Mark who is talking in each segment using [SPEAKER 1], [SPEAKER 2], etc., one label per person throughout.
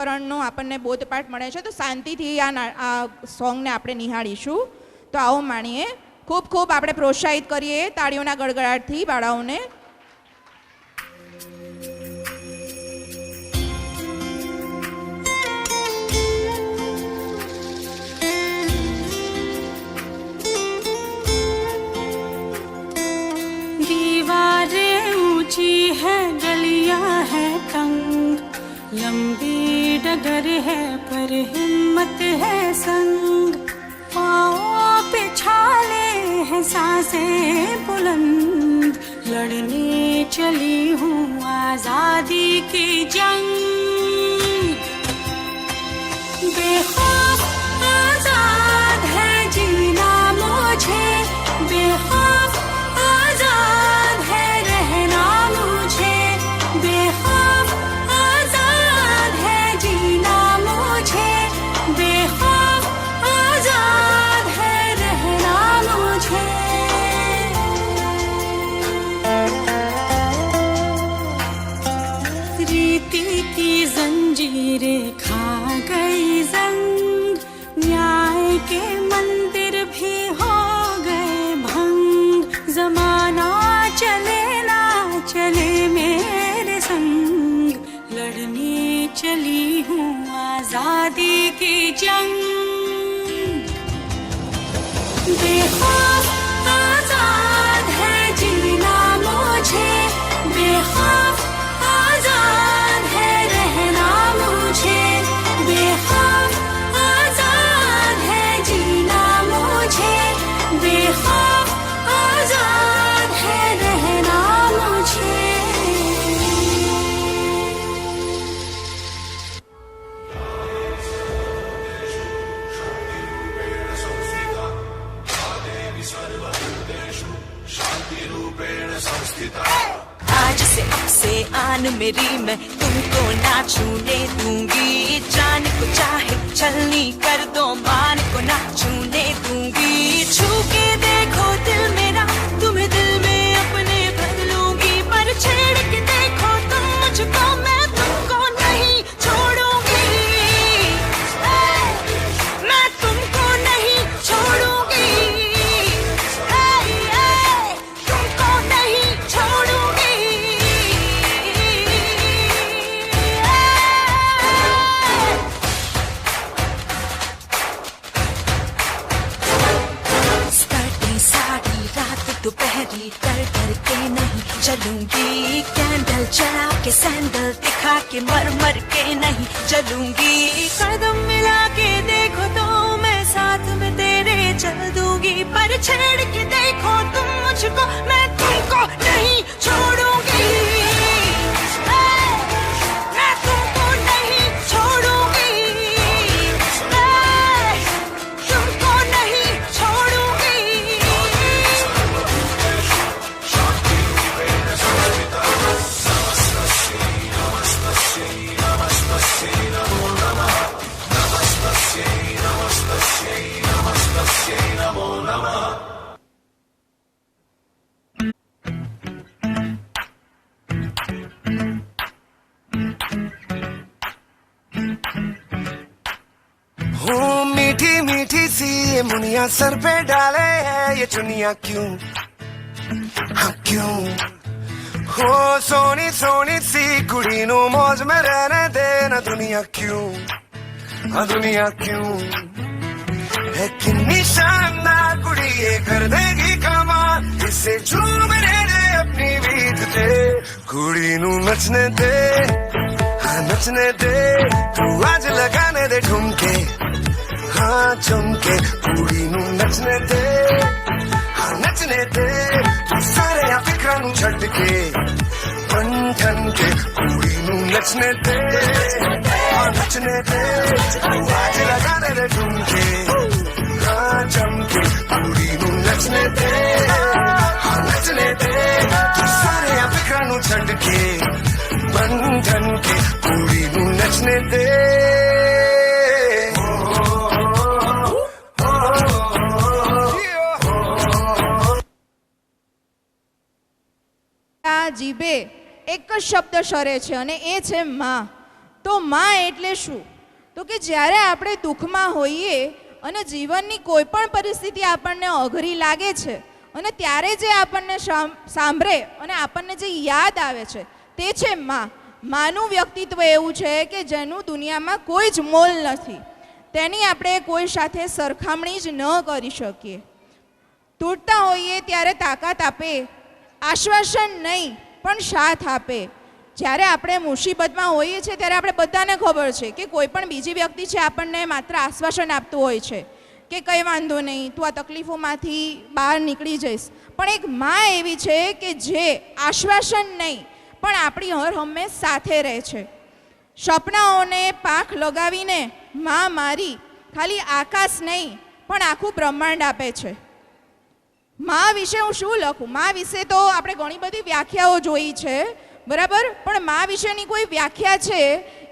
[SPEAKER 1] કરણનો આપણને બોધપાઠ મળે છે, તો શાંતિથી આ સોંગને આપણે નિહાળીશું. તો આવો માણીએ. ખૂબ ખૂબ આપણે પ્રોત્સાહિત કરીએ તાળીઓના ગડગડાટથી બાળાઓને.
[SPEAKER 2] दीवारें ऊंची है, गलियां है तंग, लंबी डगर है पर हिम्मत है संग, पाँव पे छाले हैं सांसें बुलंद, लड़ने चली हूँ आजादी की जंग, बेखौफ आजाद है जीना मुझे, बेखौफ आजाद है रहना मुझे, बेखौफ आजाद है जीना मुझे, बेखौफ आजाद है रहना मुझे. रीति की जंजीरें खा गई जंग, न्याय के मंदिर भी हो गए भंग, जमाना चले ना चले मेरे संग, लड़ने चली हूँ आजादी की जंग, बेखौफ आजाद है जीना मुझे, बेखौफ आजाद है रहना मुझे, बेखौफ आजाद है जीना मुझे, बेखौफ आजाद है रहना मुझे.
[SPEAKER 3] आज से अब से आन मेरी मैं तुमको ना छूने दूंगी, जान को चाहे छलनी कर दो मान को ना छूने दूंगी, छू के देखो दिल मेरा तुम्हें दिल में अपने भर लूंगी, पर छेड़ के देखो तुम मुझको मैं तुमको नहीं छोड़ूंगी, मैं तुमको नहीं छोड़ूंगी, तुमको नहीं छोड़ूंगी. स्कर्टी साड़ी रात दोपहरी डर डर के नहीं चलूंगी, कैंडल जला के सैंडल दिखा के मर मर के नहीं चलूंगी, कदम मिला के देखो तो मैं साथ में तेरे चल दूंगी, पर छेड़ के देखो तुम मुझको मैं तुमको नहीं छोड़ूंगी, मैं तुमको नहीं छोड़ूंगी, तुमको नहीं छोड़ूंगी.
[SPEAKER 4] हूँ मीठी मीठी सी ये मुनिया सर पे डाले है ये चुनिया क्यों, हाँ क्यों, हो सोनी सोनी सी कुड़ी नू मौज में रहने देना दुनिया क्यों, हाँ दुनिया क्यों, है कितनी शानदार कुड़ी ये कर देगी कमाल, इसे झूमने दे अपनी बीत दे, कुड़ी नू नचने दे, हाँ नचने दे, तू आज लगाने दे ठुमके, हाँ चमके, कुड़ी नू नचने दे, हाँ नचने दे, तू सारे आ फिक्रा नू छड़ के, बन ठन के, कुड़ी नू नचने दे, हाँ नचने दे, तू आज लगाने दे ठुमके, हाँ चमके, कुड़ी नू नचने दे, हाँ नचने दे, तू सारे आ फिक्रा नू छड़ के, बन ठन के, कुड़ी नू नचने दे.
[SPEAKER 1] જીભે એક જ શબ્દ સરે છે અને એ છે માં. તો માં એટલે શું? તો કે જ્યારે આપણે દુઃખમાં હોઈએ અને જીવનની કોઈ પણ પરિસ્થિતિ આપણને અઘરી લાગે છે અને ત્યારે જે આપણને સાંભળે અને આપણને જે યાદ આવે છે તે છે માં. માનું વ્યક્તિત્વ એવું છે કે જેનું દુનિયામાં કોઈ જ મોલ નથી. તેની આપણે કોઈ સાથે સરખામણી જ ન કરી શકીએ. તૂટતા હોઈએ ત્યારે તાકાત આપે, આશ્વાસન નહીં પણ સાથ આપે. જ્યારે આપણે મુસીબતમાં હોઈએ છીએ ત્યારે આપણે બધાને ખબર છે કે કોઈ પણ બીજી વ્યક્તિ છે આપણને માત્ર આશ્વાસન આપતું હોય છે કે કંઈ વાંધો નહીં, તું આ તકલીફોમાંથી બહાર નીકળી જઈશ. પણ એક માં એવી છે કે જે આશ્વાસન નહીં પણ આપણી હર હંમેશ સાથે રહે છે. સપનાઓને પાંખ લગાવીને માં મારી ખાલી આકાશ નહીં પણ આખું બ્રહ્માંડ આપે છે. માં વિશે હું શું લખું? માં વિશે તો આપણે ઘણી બધી વ્યાખ્યાઓ જોઈ છે, બરાબર, પણ માં વિશેની કોઈ વ્યાખ્યા છે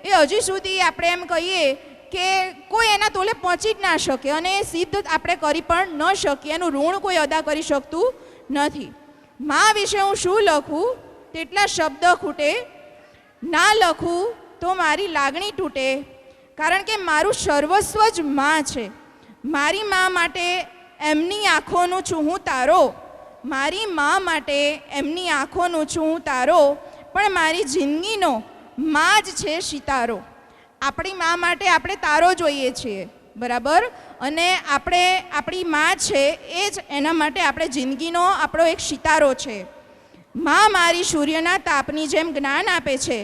[SPEAKER 1] એ હજી સુધી આપણે એમ કહીએ કે કોઈ એના તોલે પહોંચી જ ના શકે અને એ સિદ્ધ આપણે કરી પણ ન શકીએ, એનું ઋણ કોઈ અદા કરી શકતું નથી. માં વિશે હું શું લખું તેટલા શબ્દ ખૂટે, ના લખું તો મારી લાગણી તૂટે, કારણ કે મારું સર્વસ્વ જ માં છે. મારી માં માટે એમની આંખોનું છું હું તારો, મારી માં માટે એમની આંખોનું છું હું તારો, પણ મારી જિંદગીનો માં જ છે સિતારો. આપણી માં માટે આપણે તારો જોઈએ છીએ, બરાબર, અને આપણી માં છે એ જ એના માટે આપણે જિંદગીનો આપણો એક સિતારો છે. માં મારી સૂર્યના તાપની જેમ જ્ઞાન આપે છે,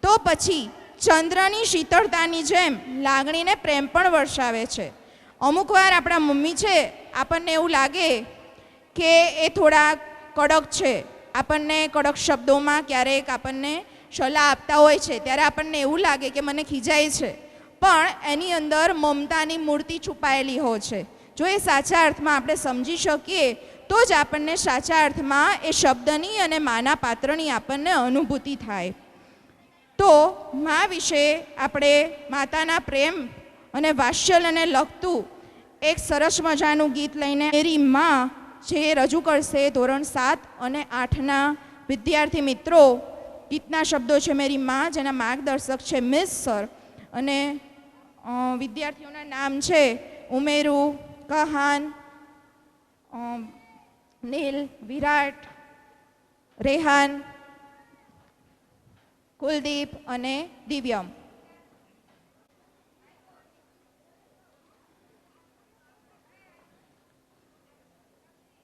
[SPEAKER 1] તો પછી ચંદ્રની શીતળતાની જેમ લાગણીને પ્રેમ પણ વરસાવે છે. અમુક વાર આપણા મમ્મી છે, આપણને એવું લાગે કે એ થોડા કડક છે, આપણને કડક શબ્દોમાં ક્યારેક આપણને સલાહ આપતા હોય છે, ત્યારે આપણને એવું લાગે કે મને ખીજાય છે, પણ એની અંદર મમતાની મૂર્તિ છુપાયેલી હોય છે. જો એ સાચા અર્થમાં આપણે સમજી શકીએ તો જ આપણને સાચા અર્થમાં એ શબ્દની અને માના પાત્રની આપણને અનુભૂતિ થાય. તો મા વિશે આપણે માતાના પ્રેમ અને વાત્સલ્યને લગતું એક સરસ મજાનું ગીત લઈને મેરી માં જે રજૂ કરશે ધોરણ 7 અને 8ના વિદ્યાર્થી મિત્રો. ગીતના શબ્દો છે મેરી માં, જેના માર્ગદર્શક છે મિસ સર, અને વિદ્યાર્થીઓના નામ છે ઉમેરુ, કહાન, નીલ, વિરાટ, રેહાન, કુલદીપ અને દિવ્યમ.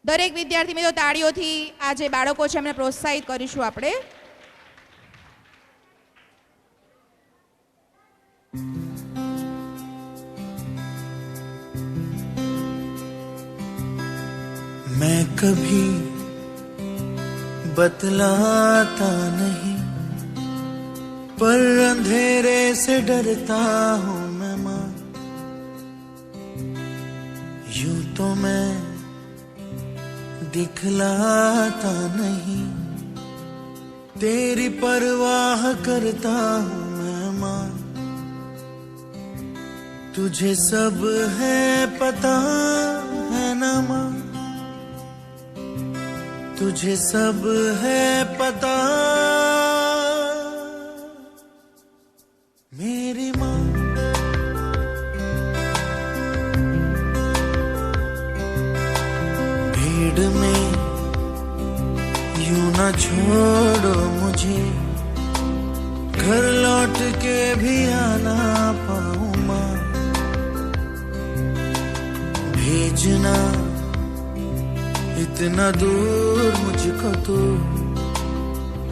[SPEAKER 1] દરેક વિદ્યાર્થી મિત્રો તાળીઓથી આ જે બાળકો છે એમને પ્રોત્સાહિત કરીશું આપણે.
[SPEAKER 5] मैं कभी बतलाता नहीं, पर अंधेरे से डरता हूँ मैं माँ. यूं तो मैं दिखलाता नहीं, तेरी परवाह करता हूँ मैं माँ. तुझे सब है पता है ना माँ, तुझे सब है पता मेरी माँ. भीड़ में यूं ना छोड़ो मुझे, घर लौट के भी आना पाऊँ माँ. भेजना इतना दूर मुझको तो,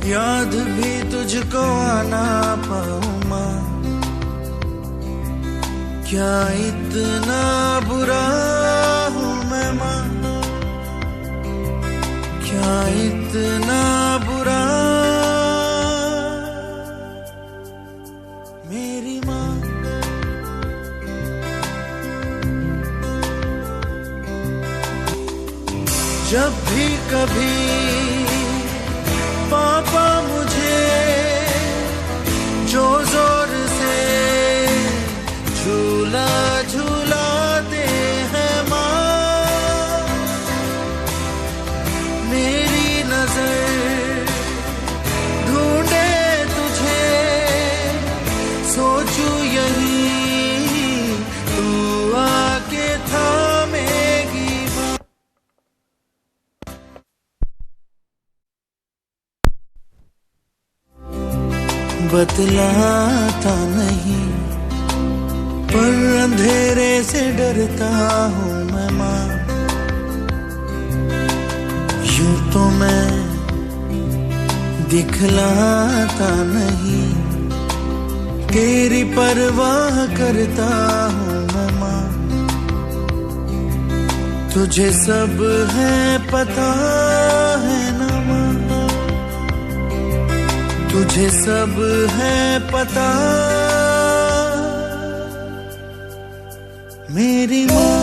[SPEAKER 5] याद भी तुझको आना पाऊँ माँ. क्या इतना बुरा हूँ मैं माँ, क्या इतना बुरा मेरी माँ. जब भी कभी पापा मुझे जो जोर से झूला झूलाते हैं माँ, मेरी नजर ढूंढे तुझे बतलाता नहीं, पर अंधेरे से डरता हूँ मैं माँ। यूं तो मैं दिखलाता नहीं, तेरी परवाह करता हूँ मैं माँ। तुझे सब है पता है ना माँ, तुझे सब है पता मेरी माँ।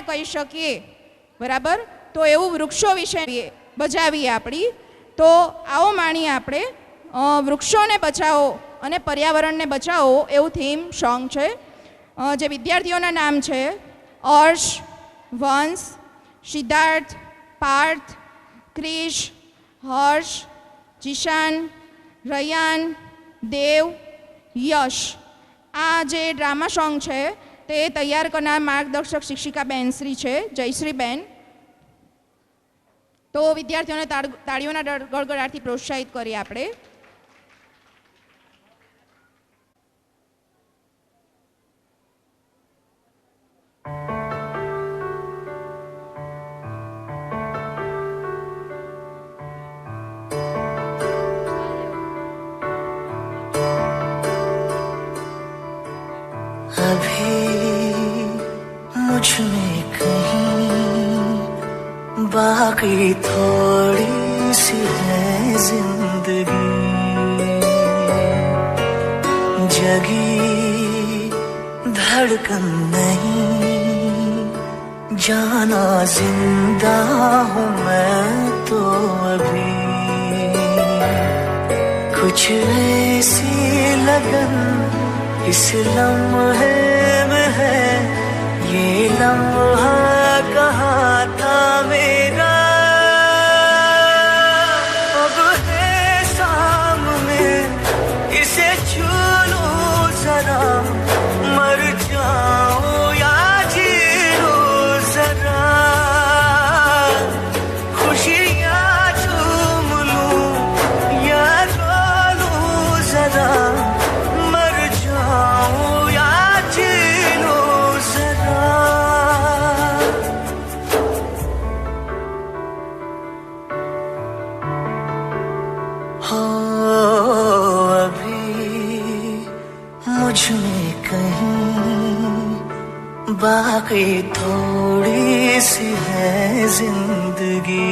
[SPEAKER 1] કહી શકીએ બરાબર, તો એવું વૃક્ષો વિશે બજાવીએ આપણી. તો આવો માણીએ આપણે વૃક્ષોને બચાવો અને પર્યાવરણને બચાવો એવું થીમ સોંગ છે. જે વિદ્યાર્થીઓના નામ છે હર્ષ, વંશ, સિદ્ધાર્થ, પાર્થ, ક્રિશ, હર્ષ, જીશાન, રયાન, દેવ, યશ. આ જે ડ્રામા સોંગ છે તે તૈયાર કરનાર માર્ગદર્શક શિક્ષિકા બેન શ્રી છે જયશ્રીબેન. તો વિદ્યાર્થીઓને તાળીઓના ગડગડાટથી પ્રોત્સાહિત કરીએ આપણે.
[SPEAKER 6] मुझ में कहीं बाकी थोड़ी सी है जिंदगी, जगी धड़कन नहीं, जाना जिंदा हूँ मैं तो अभी। कुछ ऐसी लगन इस लम्हे में है, ये लम्हा कहाँ था मेरा, अब है सामने इसे छू लूं जरा, मर जाऊं या जी लूं जरा, खुशियाँ झूम लूं या रो लूं जरा, मर जाऊं या जी लूं जरा। हो अभी मुझ में कहीं बाकी थोड़ी सी है जिंदगी।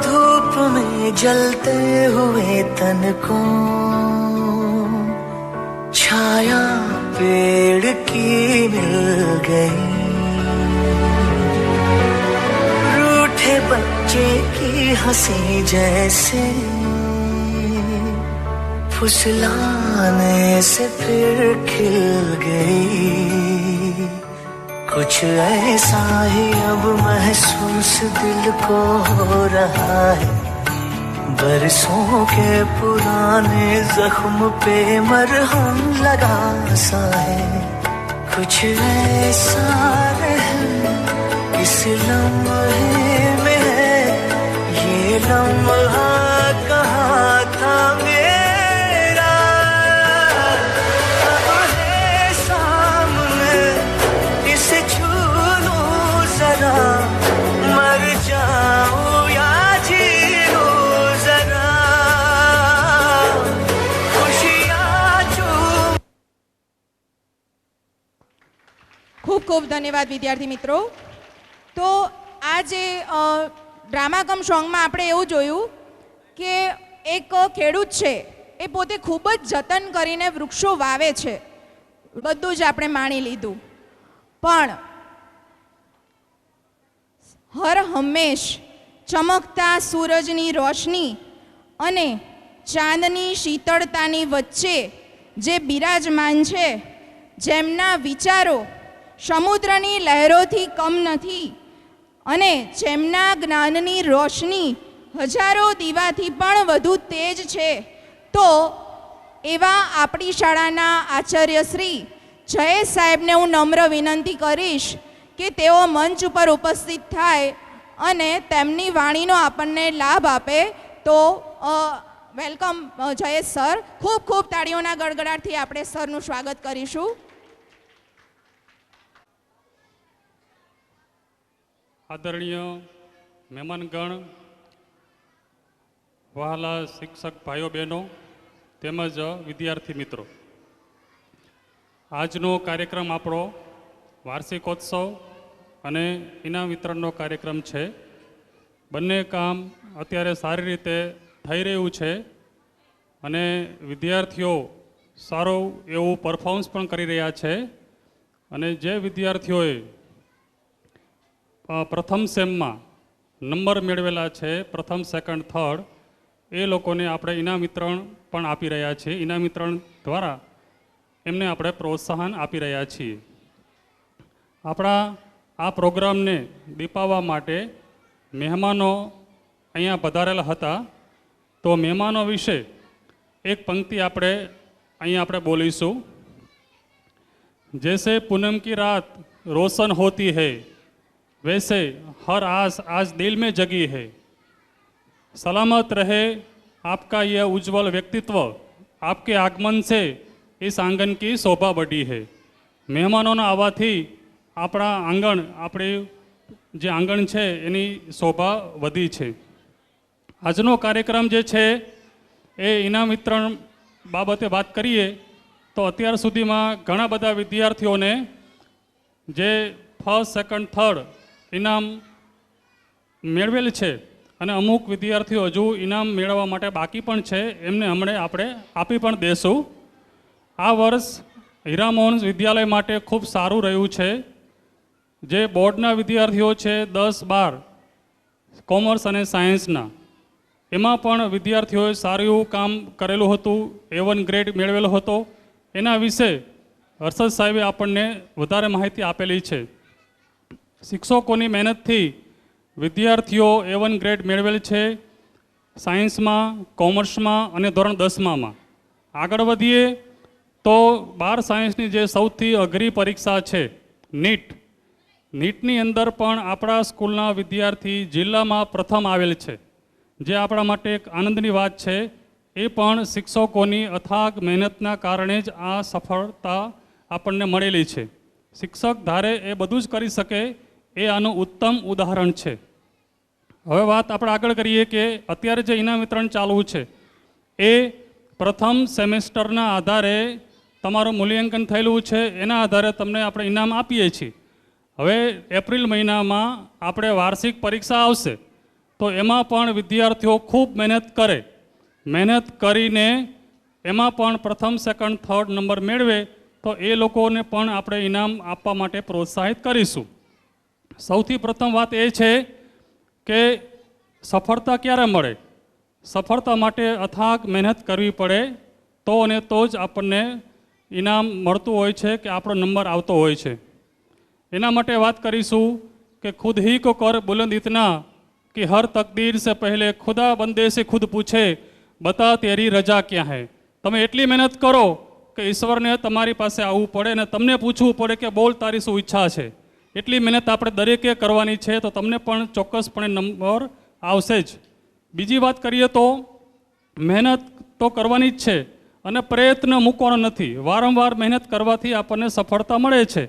[SPEAKER 6] धूप में जलते हुए तन को छाया पेड़ की मिल गई, रूठे बच्चे की हंसी जैसे फुसलाने से फिर खिल गई। कुछ ऐसा ही अब महसूस दिल को हो रहा है, बरसों के पुराने जख्म पे मरहम लगा सा है। कुछ ऐसा है इस लम्हे में है, ये लम्हा कहाँ था मेरा, अब है सामने इसे छू लूं जरा, मर जाऊं या जी लूं जरा, खुशियाँ चूम।
[SPEAKER 1] ખૂબ ખૂબ ધન્યવાદ વિદ્યાર્થી મિત્રો. તો આ જે ડ્રામા કમ સોંગમાં આપણે એવું જોયું કે એક ખેડૂત છે એ પોતે ખૂબ જ જતન કરીને વૃક્ષો વાવે છે, બધું જ આપણે માણી લીધું, પણ હર હંમેશ ચમકતા સૂરજની રોશની અને ચાંદની શીતળતાની વચ્ચે જે બિરાજમાન છે, જેમના વિચારો સમુદ્રની લહેરોથી કમ નથી અને જેમના જ્ઞાનની રોશની હજારો દીવાથી પણ વધુ તેજ છે, તો એવા આપણી શાળાના આચાર્ય શ્રી જયેશ સાહેબને હું નમ્ર વિનંતી કરીશ કે તેઓ મંચ ઉપર ઉપસ્થિત થાય અને તેમની વાણીનો આપણને લાભ આપે. તો વેલકમ જયેશ સર. ખૂબ ખૂબ તાળીઓના ગડગડાટથી આપણે સરનું સ્વાગત કરીશું.
[SPEAKER 7] આદરણીય મહેમાનગણ, વહાલા શિક્ષક ભાઈઓ બહેનો તેમજ વિદ્યાર્થી મિત્રો, આજનો કાર્યક્રમ આપણો વાર્ષિકોત્સવ અને ઇનામ વિતરણનો કાર્યક્રમ છે. બંને કામ અત્યારે સારી રીતે થઈ રહ્યું છે અને વિદ્યાર્થીઓ સારું એવું પરફોર્મન્સ પણ કરી રહ્યા છે. અને જે વિદ્યાર્થીઓએ પ્રથમ સેમમાં નંબર મેળવેલા છે, પ્રથમ સેકન્ડ થર્ડ, એ લોકોને આપણે ઇનામ વિતરણ પણ આપી રહ્યા છીએ. ઇનામ વિતરણ દ્વારા એમને આપણે પ્રોત્સાહન આપી રહ્યા છીએ. આપણા આ પ્રોગ્રામને દીપાવવા માટે મહેમાનો અહીંયા પધારેલા હતા, તો મહેમાનો વિશે એક પંક્તિ આપણે બોલીશું. जैसे पूनम की रात रोशन होती है, वैसे हर आस आज दिल में जगी है. सलामत रहे आपका यह उज्जवल व्यक्तित्व, आपके आगमन से इस आंगन की शोभा बढ़ी है. મહેમાનોના આવવાથી આપણા આપણી જે આંગણ છે એની શોભા વધી છે. આજનો કાર્યક્રમ જે છે એ ઇનામ વિતરણ બાબતે વાત કરીએ તો અત્યાર સુધીમાં ઘણા બધા વિદ્યાર્થીઓને જે ફર્સ્ટ સેકન્ડ થર્ડ ઇનામ મેળવેલ છે અને અમુક વિદ્યાર્થીઓ હજુ ઇનામ મેળવવા માટે બાકી પણ છે, એમને હમણાં આપણે આપી પણ દેશું. આ વર્ષ હીરામોહન વિદ્યાલય માટે ખૂબ સારું રહ્યું છે. જે બોર્ડના વિદ્યાર્થીઓ છે 10-12 કોમર્સ અને સાયન્સના, એમાં પણ વિદ્યાર્થીઓએ સારું એવું કામ કરેલું હતું, A1 ગ્રેડ મેળવેલો હતો. એના વિશે હર્ષદ સાહેબે આપણને વધારે માહિતી આપેલી છે. શિક્ષકોની મહેનતથી વિદ્યાર્થીઓ A1 ગ્રેડ મેળવેલ છે સાયન્સમાં, કોમર્સમાં અને ધોરણ 10માં. આગળ વધીએ તો 12 સાયન્સની જે સૌથી અઘરી પરીક્ષા છે નીટની અંદર પણ આપણા સ્કૂલના વિદ્યાર્થી જિલ્લામાં પ્રથમ આવેલ છે, જે આપણા માટે એક આનંદની વાત છે. એ પણ શિક્ષકોની અથાગ મહેનતના કારણે જ આ સફળતા આપણને મળેલી છે. શિક્ષક ધારે એ બધું જ કરી શકે, એ આનું ઉત્તમ ઉદાહરણ છે. હવે વાત આપણે આગળ કરીએ કે અત્યારે જે ઇનામ વિતરણ ચાલુ છે એ પ્રથમ સેમેસ્ટરના આધારે તમારું મૂલ્યાંકન થયેલું છે, એના આધારે તમને આપણે ઇનામ આપીએ છીએ. હવે એપ્રિલ મહિનામાં આપણે વાર્ષિક પરીક્ષા આવશે, તો એમાં પણ વિદ્યાર્થીઓ ખૂબ મહેનત કરીને એમાં પણ પ્રથમ સેકન્ડ થર્ડ નંબર મેળવે, તો એ લોકોને પણ આપણે ઇનામ આપવા માટે પ્રોત્સાહિત કરીશું. સૌથી પ્રથમ વાત એ છે કે સફળતા ક્યારે મળે? સફળતા માટે અથાગ મહેનત કરવી પડે, તો અને તો જ આપણને ઇનામ મળતું હોય છે કે આપણો નંબર આવતો હોય છે. એના માટે વાત કરીશું કે ખુદ ही को कर बुलंद इतना कि हर तकदीर से पहले खुदा बंदे से खुद पूछे बता तेरी रजा क्या है. તમે એટલી મહેનત કરો કે ઈશ્વરને તમારી પાસે આવવું પડે અને તમને પૂછવું પડે કે બોલ તારી શું ઈચ્છા છે. એટલી મહેનત આપણે દરેકે કરવાની છે, તો તમને પણ ચોક્કસપણે નંબર આવશે જ. બીજી વાત કરીએ તો મહેનત તો કરવાની જ છે અને પ્રયત્ન મૂકવાનો નથી. વારંવાર મહેનત કરવાથી આપણને સફળતા મળે છે.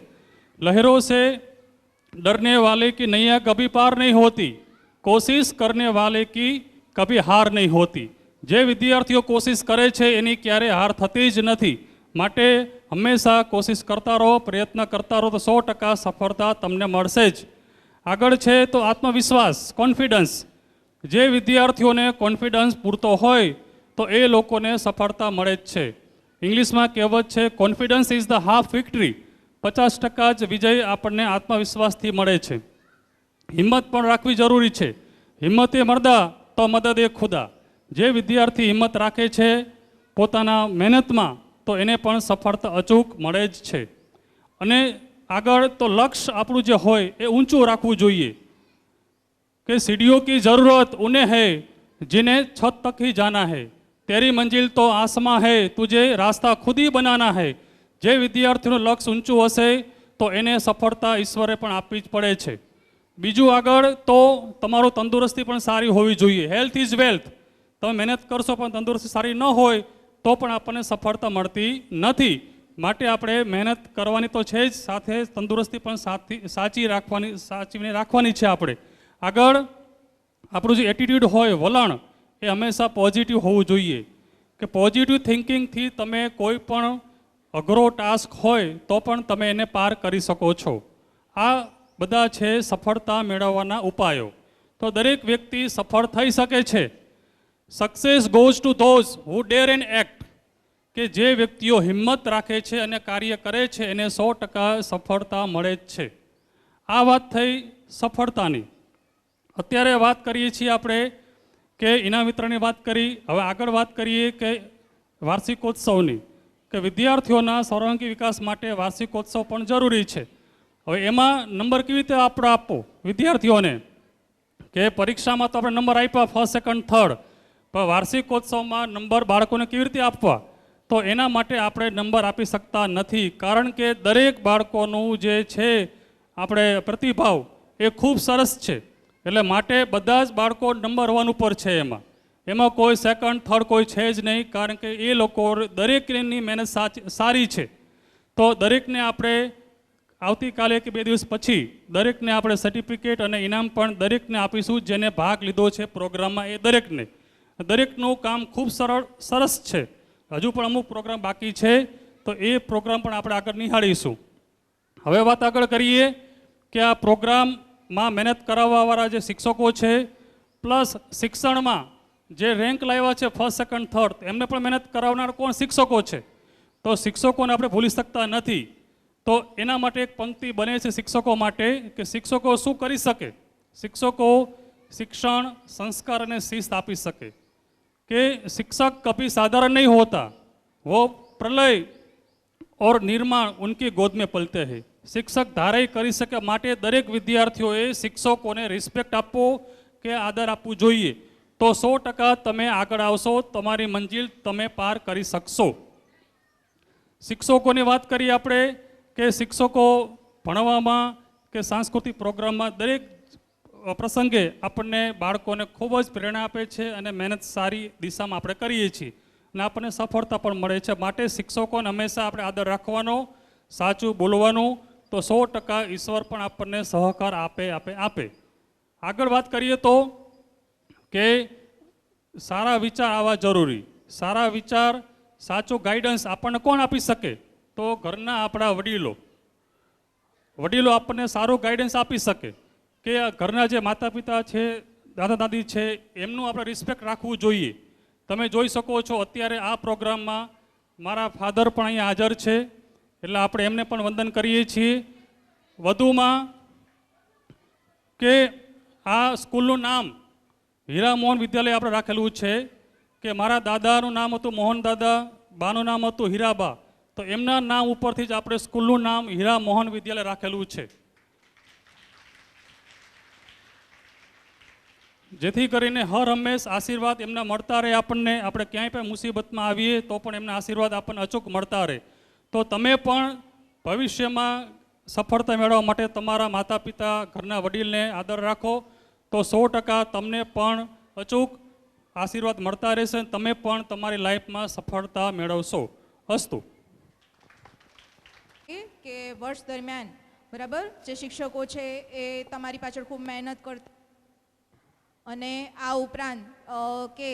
[SPEAKER 7] લહેરો સે डरने वाले की नैया कभी पार नहीं होती, कोशिश करने वाले की कभी हार नहीं होती. જે વિદ્યાર્થીઓ કોશિશ કરે છે એની ક્યારે હાર થતી જ નથી. માટે હંમેશા કોશિશ કરતા રહો, પ્રયત્ન કરતા રહો તો 100% સફળતા તમને મળશે જ. આગળ છે તો આત્મવિશ્વાસ, કોન્ફિડન્સ. જે વિદ્યાર્થીઓને કોન્ફિડન્સ પૂરતો હોય તો એ લોકોને સફળતા મળે જ છે. ઇંગ્લિશમાં કહેવત છે, confidence is the half victory. 50% જ વિજય આપણને આત્મવિશ્વાસથી મળે છે. હિંમત પણ રાખવી જરૂરી છે. હિંમત એ મર્દા તો મદદ એ ખુદા. જે વિદ્યાર્થી હિંમત રાખે છે પોતાના મહેનતમાં તો એને પણ સફળતા અચૂક મળે જ છે. અને આગળ તો લક્ષ્ય આપણું જે હોય એ ઊંચું રાખવું જોઈએ કે સીડીઓ કી જરૂરત ઉन्हें है जिन्हें छत तक ही जाना है, तेरी मंजिल तो आसमां है, तुझे रास्ता खुद ही बनाना है. જે વિદ્યાર્થીનું લક્ષ્ય ઊંચું હશે તો એને સફળતા ઈશ્વરે પણ આપવી જ પડે છે. બીજું આગળ તો તમારું તંદુરસ્તી પણ સારી હોવી જોઈએ. Health is wealth. તમે મહેનત કરશો પણ તંદુરસ્તી સારી ન હોય તો પણ આપણને સફળતા મળતી નથી. માટે આપણે મહેનત કરવાની તો છે જ, સાથે તંદુરસ્તી પણ સાચવીને રાખવાની છે આપણે. આગળ આપણું જે એટીટ્યૂડ હોય, વલણ, એ હંમેશા પોઝિટિવ હોવું જોઈએ. કે પોઝિટિવ થિંકિંગથી તમે કોઈ પણ અઘરો ટાસ્ક હોય તો પણ તમે એને પાર કરી શકો છો. આ બધા છે સફળતા મેળવવાના ઉપાયો. તો દરેક વ્યક્તિ સફળ થઈ શકે છે. Success goes to those who dare and act. કે જે વ્યક્તિઓ હિંમત રાખે છે અને કાર્ય કરે છે એને 100% સફળતા મળે જ છે. આ વાત થઈ સફળતાની. અત્યારે વાત કરીએ છીએ આપણે કે ઇનામ વિતરણની વાત કરી. હવે આગળ વાત કરીએ કે વાર્ષિકોત્સવની. કે વિદ્યાર્થીઓના સર્વાંગી વિકાસ માટે વાર્ષિકોત્સવ પણ જરૂરી છે. હવે એમાં નંબર કેવી રીતે આપણે આપવો વિદ્યાર્થીઓને? કે પરીક્ષામાં તો આપણે નંબર આપ્યા ફર્સ્ટ, સેકન્ડ, થર્ડ, પણ વાર્ષિકોત્સવમાં નંબર બાળકોને કેવી રીતે આપવા? તો એના માટે આપણે નંબર આપી શકતા નથી. કારણ કે દરેક બાળકોનું જે છે આપણે પ્રતિભાવ એ ખૂબ સરસ છે. એટલે માટે બધા જ બાળકો નંબર 1 ઉપર છે. એમાં કોઈ સેકન્ડ, થર્ડ કોઈ છે જ નહીં. કારણ કે એ લોકો દરેકની મહેનત સારી છે. તો દરેકને આપણે આવતીકાલે કે 2 દિવસ પછી દરેકને આપણે સર્ટિફિકેટ અને ઇનામ પણ દરેકને આપીશું જેને ભાગ લીધો છે પ્રોગ્રામમાં. એ દરેકનું કામ ખૂબ સરસ છે. હજુ પણ અમુક પ્રોગ્રામ બાકી છે તો એ પ્રોગ્રામ પણ આપણે આગળ નિહાળીશું. હવે વાત આગળ કરીએ કે આ પ્રોગ્રામમાં મહેનત કરાવવાવાળા જે શિક્ષકો છે પ્લસ શિક્ષણમાં જે રેન્ક લાવ્યા છે ફર્સ્ટ, સેકન્ડ, થર્ડ, એમને પણ મહેનત કરાવનાર કોણ? શિક્ષકો છે. તો શિક્ષકોને આપણે ભૂલી શકતા નથી. તો એના માટે એક પંક્તિ બને છે શિક્ષકો માટે કે શિક્ષકો શું કરી શકે? શિક્ષકો શિક્ષણ, સંસ્કાર અને શિસ્ત આપી શકે. કે शिक्षक कभी साधारण नहीं होता, वो प्रलय और निर्माण उनकी गोद में पलते हैं. શિક્ષક ધારે કરી શકે. માટે દરેક વિદ્યાર્થીઓએ શિક્ષકોને રિસ્પેક્ટ આપવો કે આદર આપવું જોઈએ. તો 100% તમે આગળ આવશો, તમારી મંજિલ તમે પાર કરી શકશો. શિક્ષકોની વાત કરીએ આપણે કે શિક્ષકો ભણવામાં કે સાંસ્કૃતિક પ્રોગ્રામમાં દરેક પ્રસંગે આપણને બાળકોને ખૂબ જ પ્રેરણા આપે છે અને મહેનત સારી દિશામાં આપણે કરીએ છીએ અને આપણને સફળતા પણ મળે છે. માટે શિક્ષકોને હંમેશા આપણે આદર રાખવાનો, સાચું બોલવાનું. તો 100% ઈશ્વર પણ આપણને સહકાર આપે. આગળ વાત કરીએ તો કે સારા વિચાર આવવા જરૂરી. સારા વિચાર, સાચું ગાઈડન્સ આપણને કોણ આપી શકે? તો ઘરના આપણા વડીલો આપણને સારું ગાઈડન્સ આપી શકે. કે ઘરના જે માતા પિતા છે, દાદા દાદી છે, એમનું આપણે રિસ્પેક્ટ રાખવું જોઈએ. તમે જોઈ શકો છો અત્યારે આ પ્રોગ્રામમાં મારા ફાધર પણ અહીંયા હાજર છે, એટલે આપણે એમને પણ વંદન કરીએ છીએ. વધુમાં કે આ સ્કૂલનું નામ હીરા મોહન વિદ્યાલય આપણે રાખેલું છે. કે મારા દાદાનું નામ હતું મોહન દાદા, બાનું નામ હતું હીરાબા. તો એમના નામ ઉપરથી જ આપણે સ્કૂલનું નામ હીરા મોહન વિદ્યાલય રાખેલું છે. જેથી કરીને હર હંમેશ આશીર્વાદ એમના મળતા રહે આપણને. આપણે ક્યાંય પણ મુસીબતમાં આવીએ તો પણ એમના આશીર્વાદ આપણને અચૂક મળતા રહે. તો તમે પણ ભવિષ્યમાં સફળતા મેળવવા માટે તમારા માતા પિતા, ઘરના વડીલને આદર રાખો. તો 100% તમને પણ અચૂક આશીર્વાદ મળતા રહેશે અને તમે પણ તમારી લાઈફમાં સફળતા મેળવશો. અસ્તુ.
[SPEAKER 1] કે વર્ષ દરમિયાન બરાબર જે શિક્ષકો છે એ તમારી પાછળ ખૂબ મહેનત કરતા અને આ ઉપરાંત કે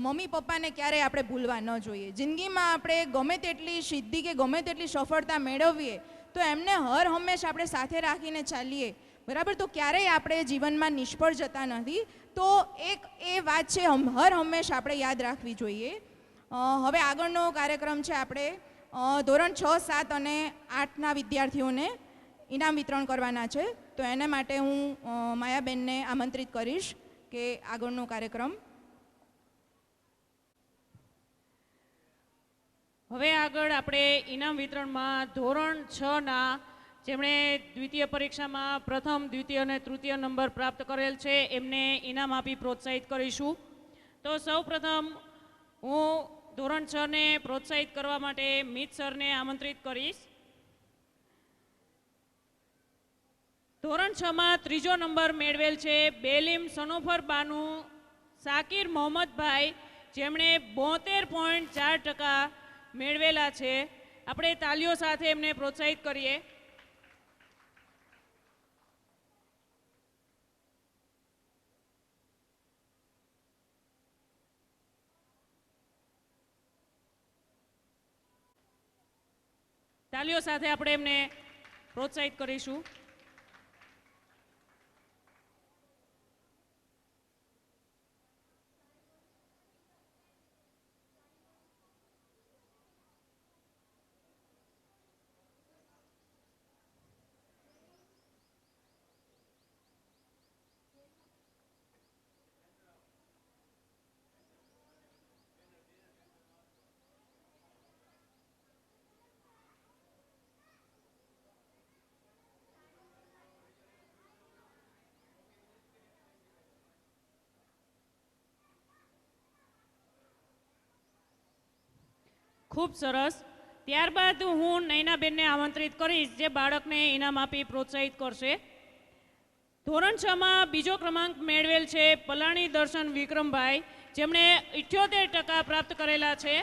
[SPEAKER 1] મમ્મી પપ્પાને ક્યારેય આપણે ભૂલવા ન જોઈએ. જિંદગીમાં આપણે ગમે તેટલી સિદ્ધિ કે ગમે તેટલી સફળતા મેળવીએ તો એમને હર હંમેશા આપણે સાથે રાખીને ચાલીએ બરાબર, તો ક્યારેય આપણે જીવનમાં નિષ્ફળ જતા નથી. તો એક એ વાત છે હર હંમેશા આપણે યાદ રાખવી જોઈએ. હવે આગળનો કાર્યક્રમ છે, આપણે ધોરણ 6, 7 અને 8ના વિદ્યાર્થીઓને ઇનામ વિતરણ કરવાના છે. તો એના માટે હું માયાબેનને આમંત્રિત કરીશ કે આગળનો કાર્યક્રમ.
[SPEAKER 8] હવે આગળ આપણે ઇનામ વિતરણમાં ધોરણ 6ના જેમણે દ્વિતીય પરીક્ષામાં પ્રથમ, દ્વિતીય અને તૃતીય નંબર પ્રાપ્ત કરેલ છે એમને ઇનામ આપી પ્રોત્સાહિત કરીશું. તો સૌ પ્રથમ હું ધોરણ 6ને પ્રોત્સાહિત કરવા માટે મિત સરને આમંત્રિત કરીશ. ધોરણ 6માં ત્રીજો નંબર મેળવેલ છે બેલીમ સનોફર બાનુ સાકિર મોહમ્મદભાઈ, જેમણે 72.4% મેળવેલા છે. આપણે તાલીઓ સાથે એમને પ્રોત્સાહિત કરીએ. તાલીઓ સાથે આપણે એમને પ્રોત્સાહિત કરીશું. ખૂબ સરસ. ત્યારબાદ હું નૈનાબેનને આમંત્રિત કરીશ જે બાળકને ઇનામ આપી પ્રોત્સાહિત કરશે. ધોરણ 6માં બીજો ક્રમાંક મેળવેલ છે પલાણી દર્શન વિક્રમભાઈ, જેમણે 78% પ્રાપ્ત કરેલા છે.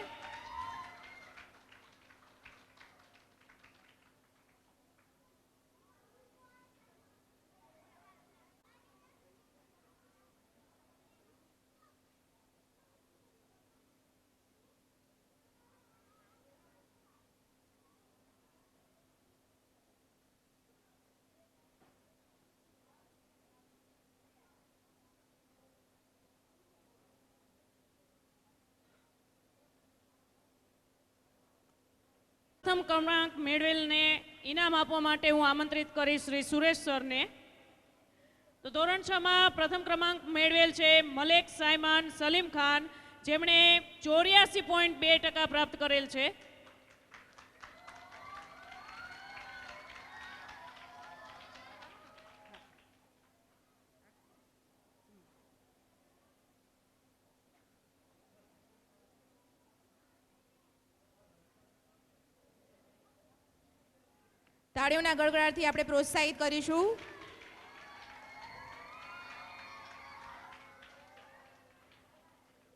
[SPEAKER 8] પ્રથમ ક્રમાંક મેળવેલને ઇનામ આપવા માટે હું આમંત્રિત કરીશ શ્રી સુરેશ સરને. તો ધોરણ 6માં પ્રથમ ક્રમાંક મેળવેલ છે મલેક સાયમાન સલીમ ખાન, જેમણે 84.2% પ્રાપ્ત કરેલ છે.
[SPEAKER 1] તાળીઓના ગડગડાટથી આપણે પ્રોત્સાહિત કરીશું.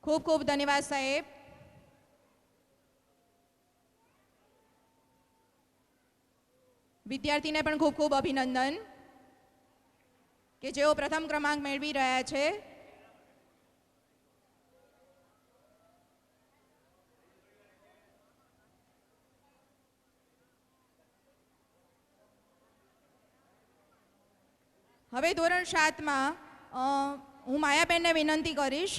[SPEAKER 1] ખૂબ ખૂબ ધન્યવાદ સાહેબ. વિદ્યાર્થીને પણ ખૂબ ખૂબ અભિનંદન કે જેઓ પ્રથમ ક્રમાંક મેળવી રહ્યા છે. હવે ધોરણ 7માં હું માયાબેનને વિનંતી કરીશ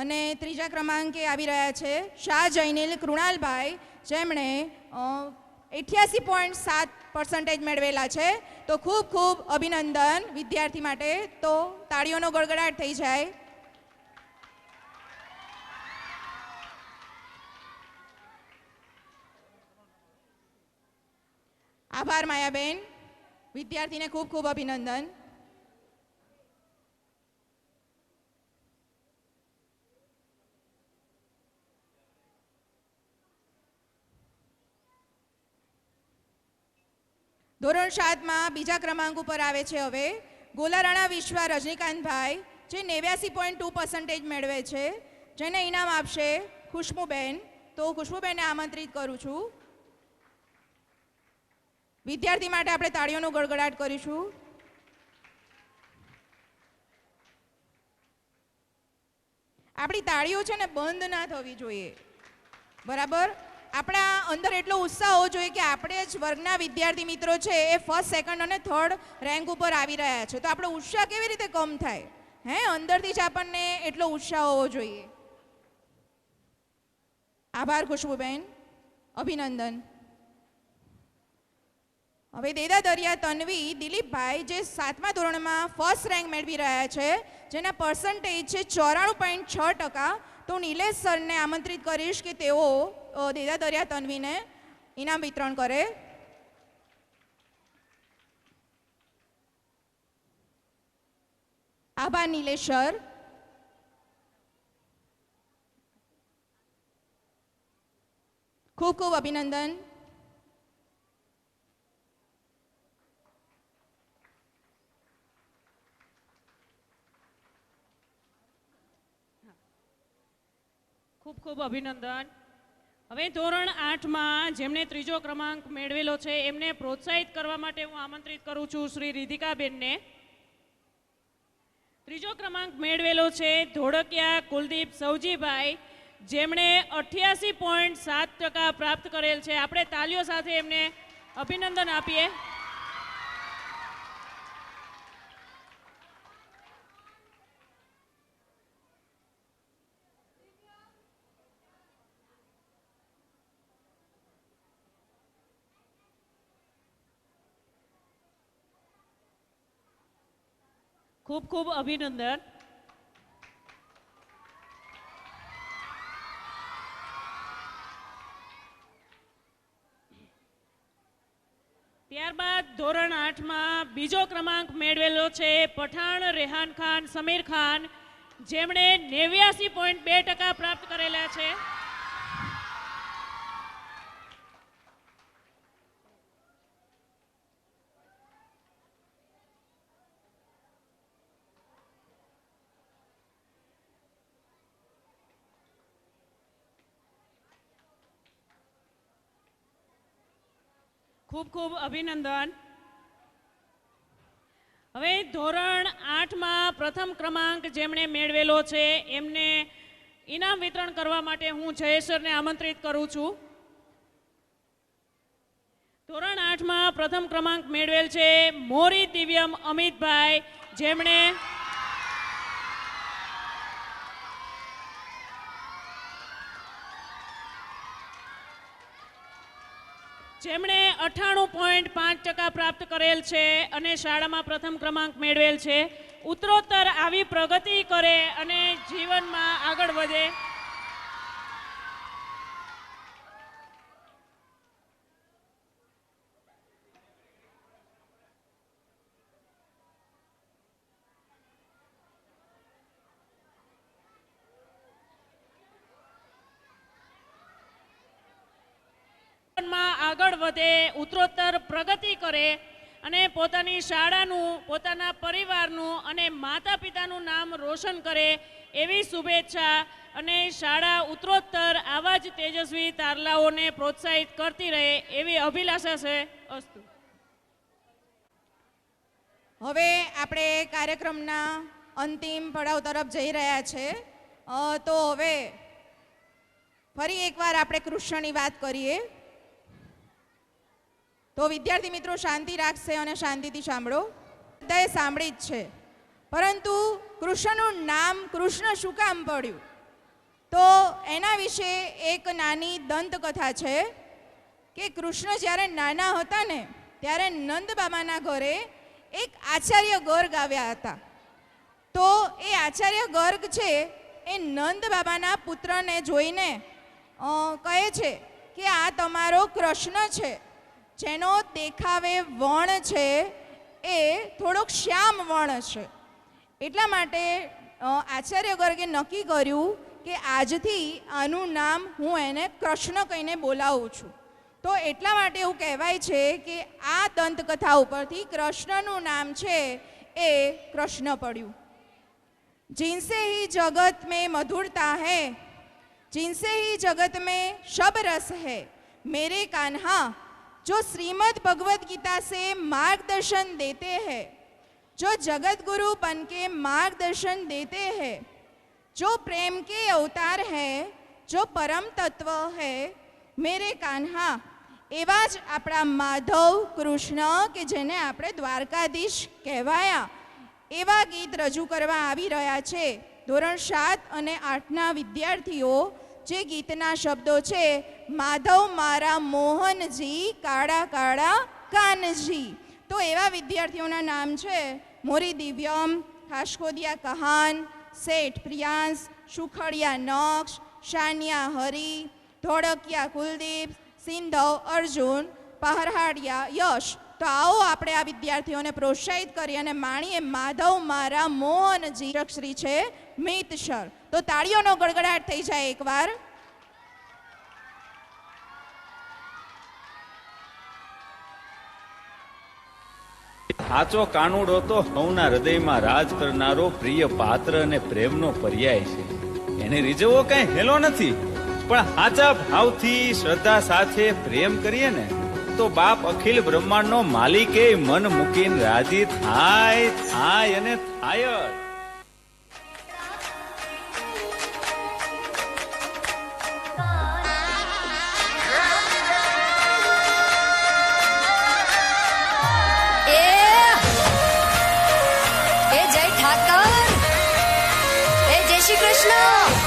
[SPEAKER 1] અને ત્રીજા ક્રમાંકે આવી રહ્યા છે શાહ જૈનિલ કૃણાલભાઈ, જેમણે 88.7% મેળવેલા છે. તો ખૂબ ખૂબ અભિનંદન વિદ્યાર્થી માટે. તો તાળીઓનો ગડગડાટ થઈ જાય. આભાર માયાબેન. વિદ્યાર્થીને ખૂબ ખૂબ અભિનંદન. ધોરણ 7માં બીજા ક્રમાંક ઉપર આવે છે હવે ગોલારાણા વિશ્વા રજનીકાંતભાઈ, જે 89.2% મેળવે છે. જેને ઇનામ આપશે ખુશ્બુબેન. તો ખુશ્બુબેનને આમંત્રિત કરું છું. વિદ્યાર્થી માટે આપણે તાળીઓનો ગડગડાટ કરીશું. આપણી તાળીઓ છે ને બંધ ના થવી જોઈએ, બરાબર? આપણા અંદર એટલો ઉત્સાહ હોવો જોઈએ કે આપણે જ વર્ગના વિદ્યાર્થી મિત્રો છે એ ફર્સ્ટ, સેકન્ડ અને થર્ડ રેન્ક ઉપર આવી રહ્યા છે, તો આપણો ઉત્સાહ કેવી રીતે કમ થાય? અંદરથી જ આપણને એટલો ઉત્સાહ હોવો જોઈએ. આભાર ખુશ્બુબેન, અભિનંદન. હવે દેદા દરિયા તન્વી દિલીપભાઈ, જે 7મા ધોરણમાં ફર્સ્ટ રેન્ક મેળવી રહ્યા છે, જેના પર્સન્ટેજ છે 94.6%. તો નિલેશ સરને આમંત્રિત કરીશ કે તેઓ દેદા દરિયા તન્વીને ઇનામ વિતરણ કરે. આભાર નિલેશ સર. ખૂબ ખૂબ અભિનંદન.
[SPEAKER 8] ખૂબ ખૂબ અભિનંદન. હવે ધોરણ 8માં જેમણે 3જો ક્રમાંક મેળવેલો છે એમને પ્રોત્સાહિત કરવા માટે હું આમંત્રિત કરું છું શ્રી રિધિકાબેનને. 3જો ક્રમાંક મેળવેલો છે ધોળકિયા કુલદીપ સૌજીભાઈ, જેમણે 88.7% પ્રાપ્ત કરેલ છે. આપણે તાલીઓ સાથે એમને અભિનંદન આપીએ. ખૂબ ખૂબ અભિનંદન. ત્યારબાદ ધોરણ 8માં 2જો ક્રમાંક મેળવેલો છે પઠાણ રેહાન ખાન સમીર ખાન, જેમણે 89.2% પ્રાપ્ત કરેલા છે. ખૂબ ખૂબ અભિનંદન. હવે ધોરણ 8માં પ્રથમ ક્રમાંક જેમણે મેળવેલો છે એમને ઇનામ વિતરણ કરવા માટે હું જયેશ સરને આમંત્રિત કરું છું. ધોરણ 8માં પ્રથમ ક્રમાંક મેળવેલ છે મોરી દિવ્યમ અમિતભાઈ, જેમણે જેમણે 98.5% પ્રાપ્ત કરેલ છે અને શાળામાં પ્રથમ ક્રમાંક મેળવેલ છે. ઉત્તરોત્તર આવી પ્રગતિ કરે અને જીવનમાં આગળ વધે. આગળ વધે, ઉત્તરોત્તર પ્રગતિ કરે અને પોતાની શાળાનું, પોતાના પરિવારનું અને માતા પિતાનું નામ રોશન કરે એવી શુભેચ્છા અને શાળા ઉત્તરોત્તર આવા જ તેજસ્વી તારલાઓને પ્રોત્સાહિત કરતી રહે એવી અભિલાષા છે. અસ્તુ.
[SPEAKER 1] હવે આપણે કાર્યક્રમના અંતિમ પડાવ તરફ જઈ રહ્યા છે. તો હવે ફરી એકવાર આપણે કૃષ્ણની વાત કરીએ. તો વિદ્યાર્થી મિત્રો શાંતિ રાખશે અને શાંતિથી સાંભળો. બધાએ સાંભળી જ છે, પરંતુ કૃષ્ણનું નામ કૃષ્ણ શું કામ પડ્યું, તો એના વિશે એક નાની દંતકથા છે કે કૃષ્ણ જ્યારે નાના હતા ને ત્યારે નંદ બાબાના ઘરે એક આચાર્ય ગર્ગ આવ્યા હતા. તો એ આચાર્ય ગર્ગ છે એ નંદ બાબાના પુત્રને જોઈને કહે છે કે આ તમારો કૃષ્ણ છે, જેનો દેખાવે વર્ણ છે એ થોડોક શ્યામ વર્ણ છે. એટલા માટે આચાર્ય ગર્ગે નક્કી કર્યું કે આજથી આનું નામ હું એને કૃષ્ણ કહીને બોલાવું છું. તો એટલા માટે એવું કહેવાય છે કે આ દંતકથા ઉપરથી કૃષ્ણનું નામ છે એ કૃષ્ણ પડ્યું. जिनसे ही जगत में मधुरता है, जिनसे ही जगत में शब रस है, मेरे कान्हा जो श्रीमद् भगवत गीता से मार्गदर्शन देते हैं, जो जगत गुरु बन के मार्गदर्शन देते हैं, जो प्रेम के अवतार है, जो परम तत्व है, मेरे कान्हा એવા જ આપણા માધવ કૃષ્ણ કે જેને આપણે દ્વારકાધીશ કહેવાયા એવા ગીત રજૂ કરવા આવી રહ્યા છે. ધોરણ 7 અને 8ના વિદ્યાર્થીઓ જે ગીતના શબ્દો છે, માધવ મારા મોહનજી કાળા કાળા કાનજી. તો એવા વિદ્યાર્થીઓના નામ છે મોરી દિવ્યમ, ખાસકોદિયા કહાન, શેઠ પ્રિયાંશ, સુખડિયા નક્ષ, શાનિયા હરી, ધોળકિયા કુલદીપ, સિંધવ અર્જુન, પહરહાડિયા યશ. તો આવો આપણે આ વિદ્યાર્થીઓને પ્રોત્સાહિત કરીએ અને માણીએ માધવ મારા મોહનજી અક્ષરી છે મિતસર. તો તાળીઓનો ગડગડાટ થઈ જાય એકવાર.
[SPEAKER 9] સાચો કાનુડો તો સૌના હૃદયમાં રાજ કરનારો પ્રિય પાત્ર અને પ્રેમનો પર્યાય છે. એને રીઝવવો કઈ હેલો નથી, પણ સાચા ભાવથી શ્રદ્ધા સાથે પ્રેમ કરીએ ને તો બાપ અખિલ બ્રહ્માંડનો માલિકે મન મૂકીને રાજી થાય અને થાય જ.
[SPEAKER 2] જય ઠાકર, જય શ્રી કૃષ્ણ.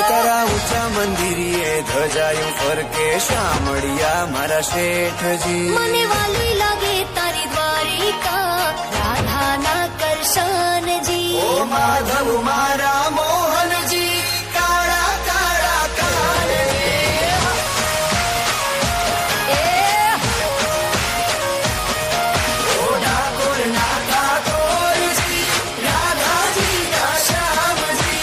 [SPEAKER 6] તારા ઊંચા મંદિરીએ ધજાયું ફરકે શામળિયા મારા શેઠજી.
[SPEAKER 2] મને વાલી લાગે તારી દ્વારિકા, રાધાના કરશનજી.
[SPEAKER 6] ઓ માધવ મારા મોહનજી કાળા કાળા કાનજી. ઓ ડાકોર ના ડાકોરજી, રાધાજી ના શ્યામજી.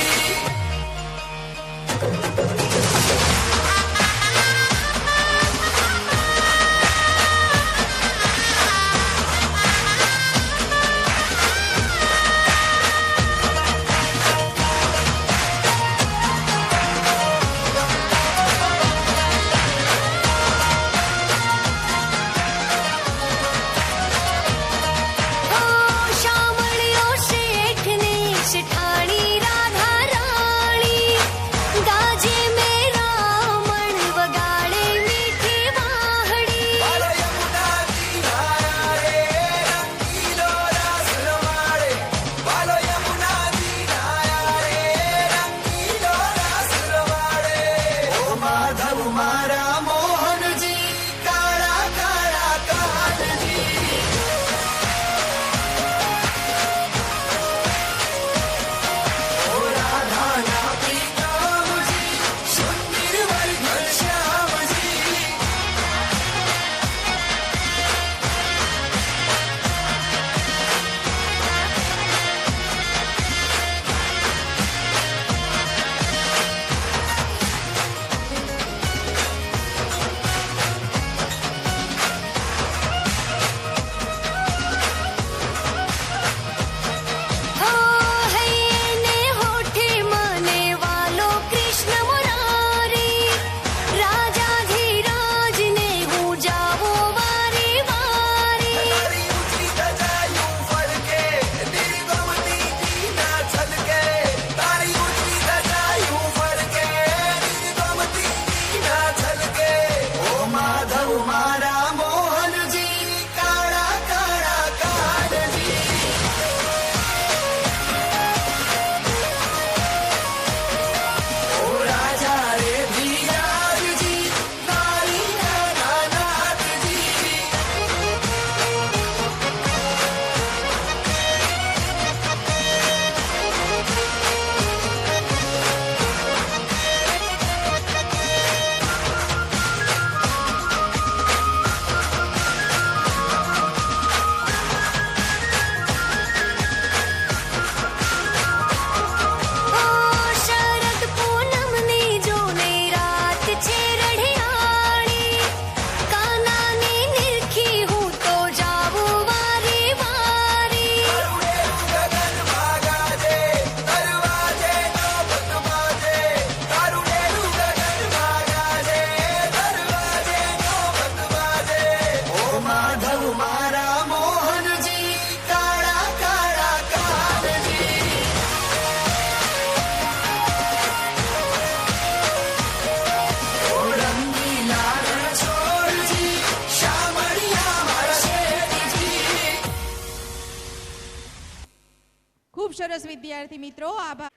[SPEAKER 1] સરસ વિદ્યાર્થી મિત્રો, આભાર.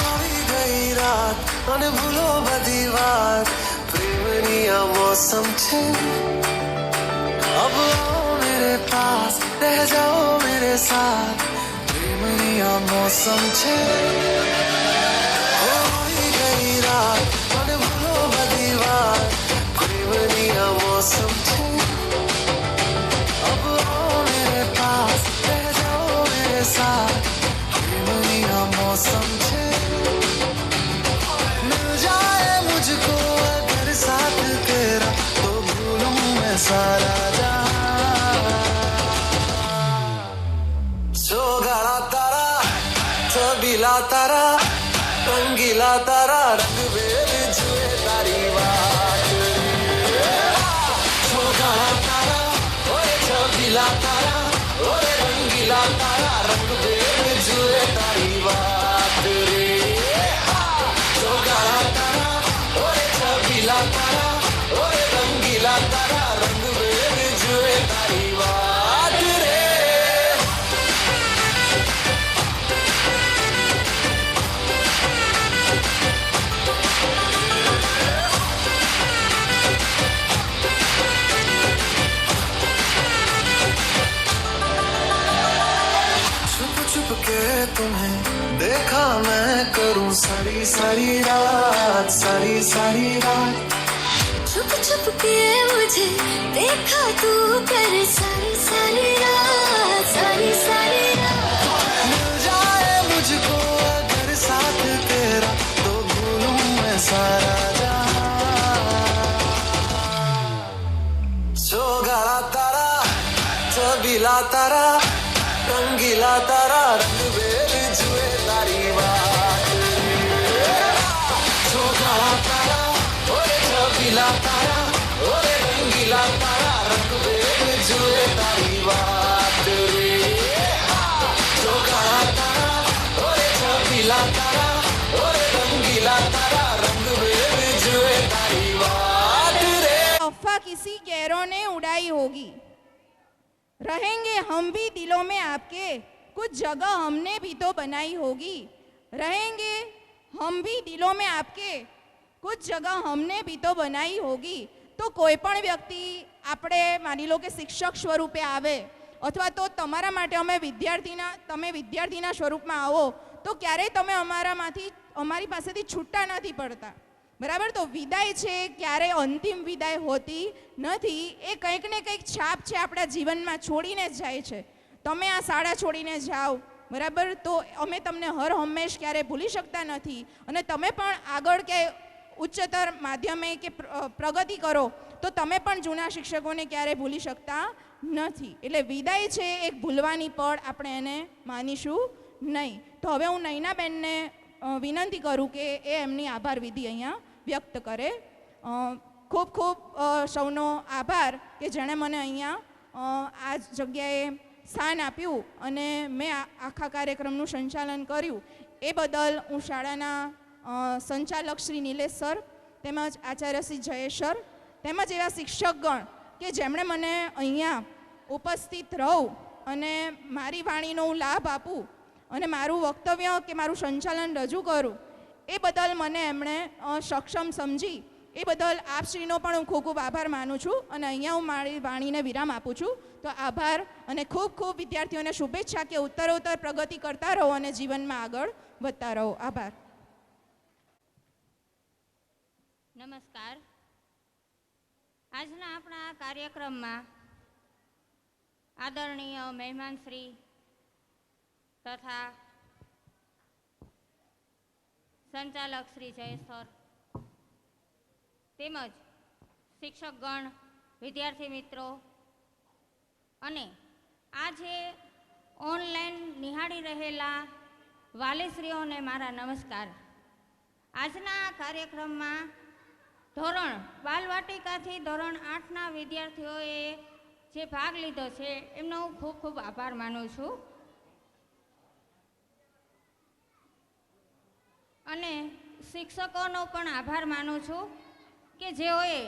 [SPEAKER 6] આવી ગઈ રાત અને ભૂલો બધી વાત પ્રેમની આ મૌસમ છે अब आओ मेरे पास रह जाओ मेरे साथ प्रेमनी आ मौसम छे होई गई रात મને ભૂલો બધી વાત પ્રેમની આ मौसम छे अब आओ मेरे पास रह जाओ मेरे साथ प्रेमनी आ मौसम छे मिल जाए मुझको अगर साथ तेरा तो भूलूं मैं सारा सोगाड़ा तारा छबीला तारा रंगीला तारा रंग बेर जुए तारी बात सोगाड़ा तारा ओए छबीला तारा ओए रंगीला तारा रंग बेर जुए तारी बात रे सोगाड़ा तारा ओए छबीला तारा ओए रंगीला तारा रंग बेर जुए तारी बात रे छुप छुप के तुम्हें देखा मैं करूं सारी सारी रात सारी सारी रात
[SPEAKER 2] छुप छुप के मुझे देखा तू कर सारी सारी रात सारी सारी रात
[SPEAKER 6] मिल जाए मुझको अगर साथ तेरा तो भूलूं मैं सारा जहां सोगाड़ा तारा छबीला तारा रंगीला तारा रंग बेर जुए तारी बात सोगाड़ा तारा ओए छबीला तारा ओए रंगीला तारा रंग बेर जुए तारी बात रे सोगाड़ा तारा ओए छबीला तारा ओए रंगीला तारा रंग बेर जुए तारी बात रे
[SPEAKER 1] अफवाह किसी गैरों ने उड़ाई होगी, रहेंगे हम भी दिलों में आपके, कुछ जगह हमने भी तो बनाई होगी. रहेंगे हम भी दिलों में आपके, कुछ जगह हमने भी तो बनाई होगी. તો કોઈ પણ વ્યક્તિ આપણે માની લો કે શિક્ષક સ્વરૂપે આવે અથવા તો તમારા માટે અમે તમે વિદ્યાર્થીના સ્વરૂપમાં આવો તો ક્યારેય તમે અમારી પાસેથી છૂટા નથી પડતા, બરાબર. તો વિદાય છે ક્યારે અંતિમ વિદાય હોતી નથી, એ કંઈક ને કંઈક છાપ છે આપણા જીવનમાં છોડીને જ જાય છે. તમે આ શાળા છોડીને જાઓ, બરાબર, તો અમે તમને હર હંમેશ ક્યારે ભૂલી શકતા નથી અને તમે પણ આગળ કે ઉચ્ચતર માધ્યમે કે પ્રગતિ કરો તો તમે પણ જૂના શિક્ષકોને ક્યારે ભૂલી શકતા નથી. એટલે વિદાય છે એક ભૂલવાની પળ, આપણે એને માનીશું નહીં. તો હવે હું નૈનાબેનને વિનંતી કરું કે એ એમની આભાર વિધિ અહીંયા વ્યક્ત કરે. ખૂબ ખૂબ સૌનો આભાર કે જેણે મને અહીંયા આ જગ્યાએ સ્થાન આપ્યું અને મેં આખા કાર્યક્રમનું સંચાલન કર્યું. એ બદલ હું શાળાના સંચાલક શ્રી નિલેશ સર તેમજ આચાર્ય શ્રી જયેશ સર તેમજ એવા શિક્ષકગણ કે જેમણે મને અહીંયા ઉપસ્થિત રહું અને મારી વાણીનો હું લાભ આપું અને મારું વક્તવ્ય કે મારું સંચાલન રજૂ કરું, એ બદલ મને એમણે સક્ષમ સમજી એ બદલ આપશ્રીનો પણ હું ખૂબ ખૂબ આભાર માનું છું અને અહીંયા હું મારી વાણીને વિરામ આપું છું. તો આભાર અને ખૂબ ખૂબ વિદ્યાર્થીઓને શુભેચ્છા કે ઉત્તરોત્તર પ્રગતિ કરતા રહો અને જીવનમાં આગળ વધતા રહો. આભાર.
[SPEAKER 10] નમસ્કાર. આજના આપણા આ કાર્યક્રમમાં આદરણીય મહેમાન શ્રી તથા સંચાલક શ્રી જયેશ સર તેમજ શિક્ષકગણ, વિદ્યાર્થી મિત્રો અને આજે ઓનલાઈન નિહાળી રહેલા વાલીશ્રીઓને મારા નમસ્કાર. આજના આ કાર્યક્રમમાં ધોરણ બાલવાટિકાથી ધોરણ 8ના વિદ્યાર્થીઓએ જે ભાગ લીધો છે એમનો હું ખૂબ ખૂબ આભાર માનું છું અને શિક્ષકોનો પણ આભાર માનું છું કે જેઓએ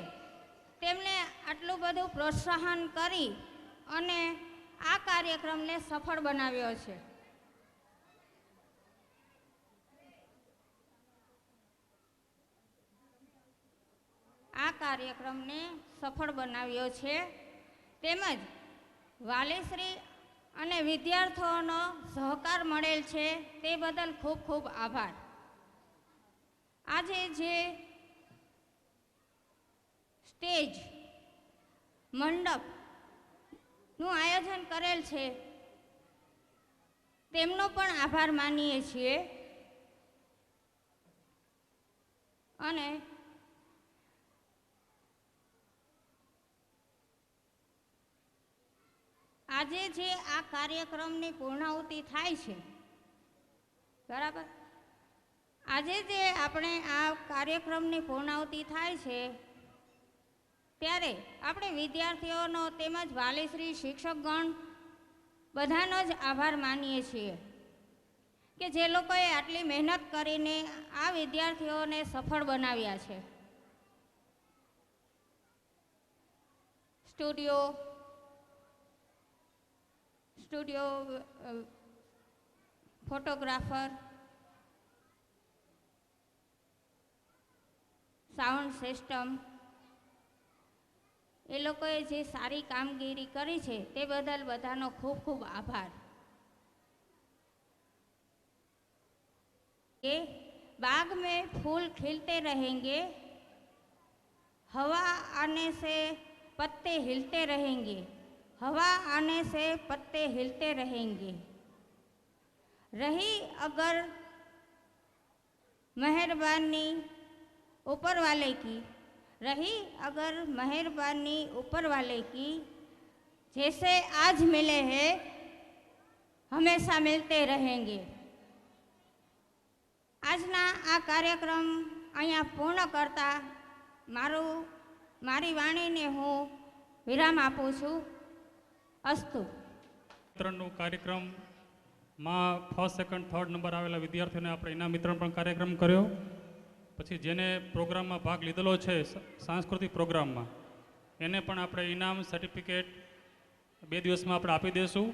[SPEAKER 10] તેમને આટલું બધું પ્રોત્સાહન કરી અને આ કાર્યક્રમને સફળ બનાવ્યો છે. આ કાર્યક્રમને સફળ બનાવ્યો છે તેમજ વાલીશ્રી અને વિદ્યાર્થીઓનો સહકાર મળેલ છે તે બદલ ખૂબ ખૂબ આભાર. આજે જે સ્ટેજ મંડપનું આયોજન કરેલ છે તેમનો પણ આભાર માનીએ છીએ અને આજે જે આ કાર્યક્રમની પૂર્ણાહુતિ થાય છે બરાબર, આજે જે આપણે આ કાર્યક્રમની પૂર્ણાહુતિ થાય છે ત્યારે આપણે વિદ્યાર્થીઓનો તેમજ વાલીશ્રી, શિક્ષકગણ બધાનો જ આભાર માનીએ છીએ કે જે લોકોએ આટલી મહેનત કરીને આ વિદ્યાર્થીઓને સફળ બનાવ્યા છે. સ્ટુડિયો ફોટોગ્રાફર, સાઉન્ડ સિસ્ટમ એ લોકોએ જે સારી કામગીરી કરી છે તે બદલ બધાનો ખૂબ ખૂબ આભાર. કે बाग में फूल खिलते रहेंगे, हवा आने से पत्ते हिलते रहेंगे, हवा आने से पत्ते हिलते रहेंगे. रही अगर मेहरबानी ऊपर वाले की, रही अगर मेहरबानी ऊपर वाले की, जैसे आज मिले हैं हमेशा मिलते रहेंगे. આજના આ કાર્યક્રમ અહીંયા પૂર્ણ કરતા મારી વાણીને હું વિરામ આપું છું. અસ્તુ.
[SPEAKER 7] વિતરણનો કાર્યક્રમમાં ફર્સ્ટ, સેકન્ડ, થર્ડ નંબર આવેલા વિદ્યાર્થીઓને આપણે ઇનામ વિતરણ પણ કાર્યક્રમ કર્યો. પછી જેને પ્રોગ્રામમાં ભાગ લીધેલો છે સાંસ્કૃતિક પ્રોગ્રામમાં એને પણ આપણે ઇનામ સર્ટિફિકેટ 2 દિવસમાં આપણે આપી દઈશું.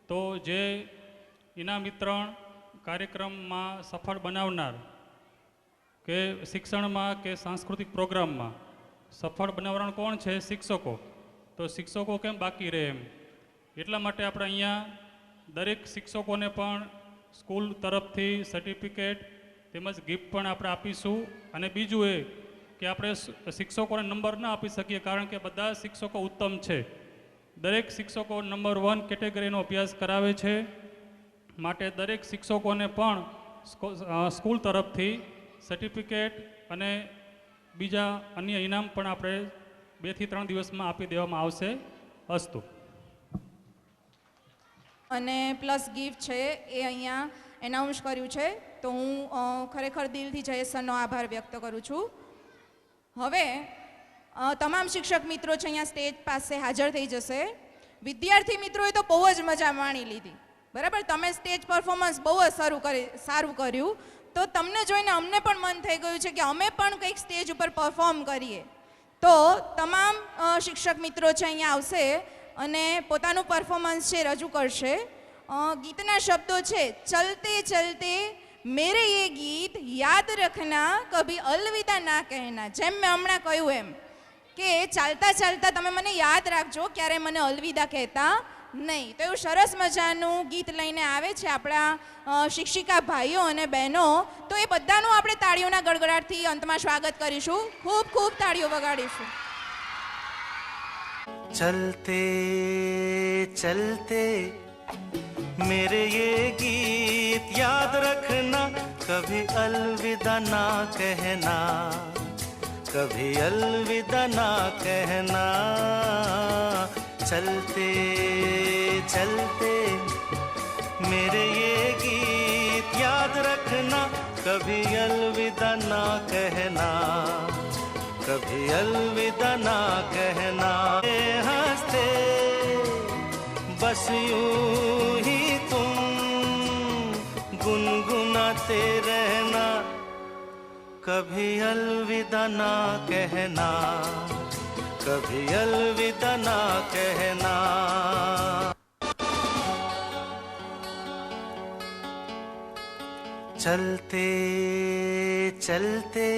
[SPEAKER 7] તો જે ઇનામ વિતરણ કાર્યક્રમમાં સફળ બનાવનાર કે શિક્ષણમાં કે સાંસ્કૃતિક પ્રોગ્રામમાં સફળ બનાવનાર કોણ છે? શિક્ષકો. તો શિક્ષકો કેમ બાકી રહે એમ એટલા માટે આપણે અહીંયા દરેક શિક્ષકોને પણ સ્કૂલ તરફથી સર્ટિફિકેટ તેમજ ગિફ્ટ પણ આપણે આપીશું. અને બીજું એ કે આપણે શિક્ષકોને નંબર ના આપી શકીએ કારણ કે બધા શિક્ષકો ઉત્તમ છે. દરેક શિક્ષકો નંબર 1 કેટેગરીનો અભ્યાસ કરાવે છે. માટે દરેક શિક્ષકોને પણ સ્કૂલ તરફથી સર્ટિફિકેટ અને બીજા અન્ય ઇનામ પણ આપણે 2 થી 3 દિવસમાં આપી દેવામાં આવશે. અસ્તુ.
[SPEAKER 1] અને પ્લસ ગિફ્ટ છે એ અહીંયા એનાઉન્સ કર્યું છે તો હું ખરેખર દિલથી જયેશ સરનો આભાર વ્યક્ત કરું છું. હવે તમામ શિક્ષક મિત્રો છે અહીંયા સ્ટેજ પાસે હાજર થઈ જશે. વિદ્યાર્થી મિત્રોએ તો બહુ જ મજા માણી લીધી બરાબર. તમે સ્ટેજ પરફોર્મન્સ બહુ જ સારું કર્યું તો તમને જોઈને અમને પણ મન થઈ ગયું છે કે અમે પણ કંઈક સ્ટેજ ઉપર પરફોર્મ કરીએ. તો તમામ શિક્ષક મિત્રો છે અહીંયા આવશે અને પોતાનું પરફોર્મન્સ છે રજૂ કરશે. ગીતના શબ્દો છે, ચલતે ચલતે મેરે યે ગીત યાદ રખના કભી અલવિદા ના કહેના. જેમ મેં હમણાં કહ્યું એમ કે ચાલતા ચાલતા તમે મને યાદ રાખજો, ક્યારે મને અલવિદા કહેતા નહીં. તો એવું સરસ મજાનું ગીત લઈને આવે છે આપણા શિક્ષિકા ભાઈઓ અને બહેનો. તો એ બધાનું આપણે તાળીઓના ગડગડાટથી અંતમાં સ્વાગત કરીશું. ખૂબ ખૂબ તાળીઓ વગાડીશું.
[SPEAKER 5] चलते चलते मेरे ये गीत याद रखना, कभी अलविदा ना कहना, कभी अलविदा ना कहना। चलते चलते मेरे ये गीत याद रखना, कभी अलविदा ना कहना, कभी अलविदा ना कहना। हंसते बस यूं ही तुम गुनगुनाते रहना, कभी अलविदा ना कहना, कभी अलविदा ना कहना। चलते चलते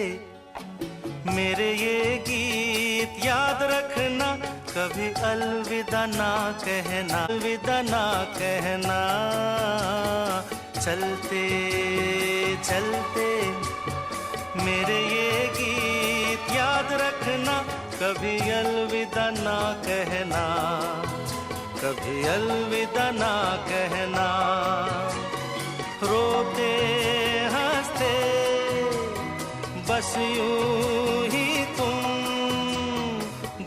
[SPEAKER 5] मेरे ये गीत याद रखना, कभी अलविदा ना कहना, अलविदा ना कहना। चलते चलते मेरे ये गीत याद रखना, कभी अलविदा ना कहना, कभी अलविदा ना कहना। रोते हंसते बस यूं ही तुम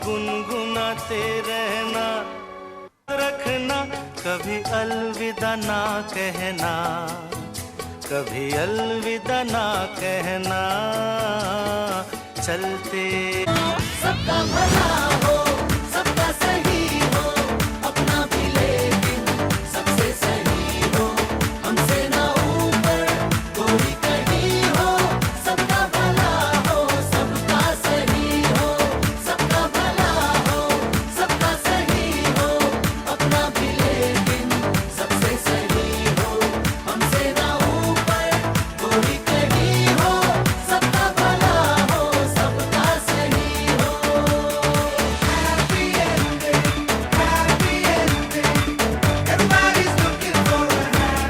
[SPEAKER 5] गुनगुनाते रहना, रखना कभी अलविदा ना कहना, कभी अलविदा ना कहना। चलते सबका भला हो।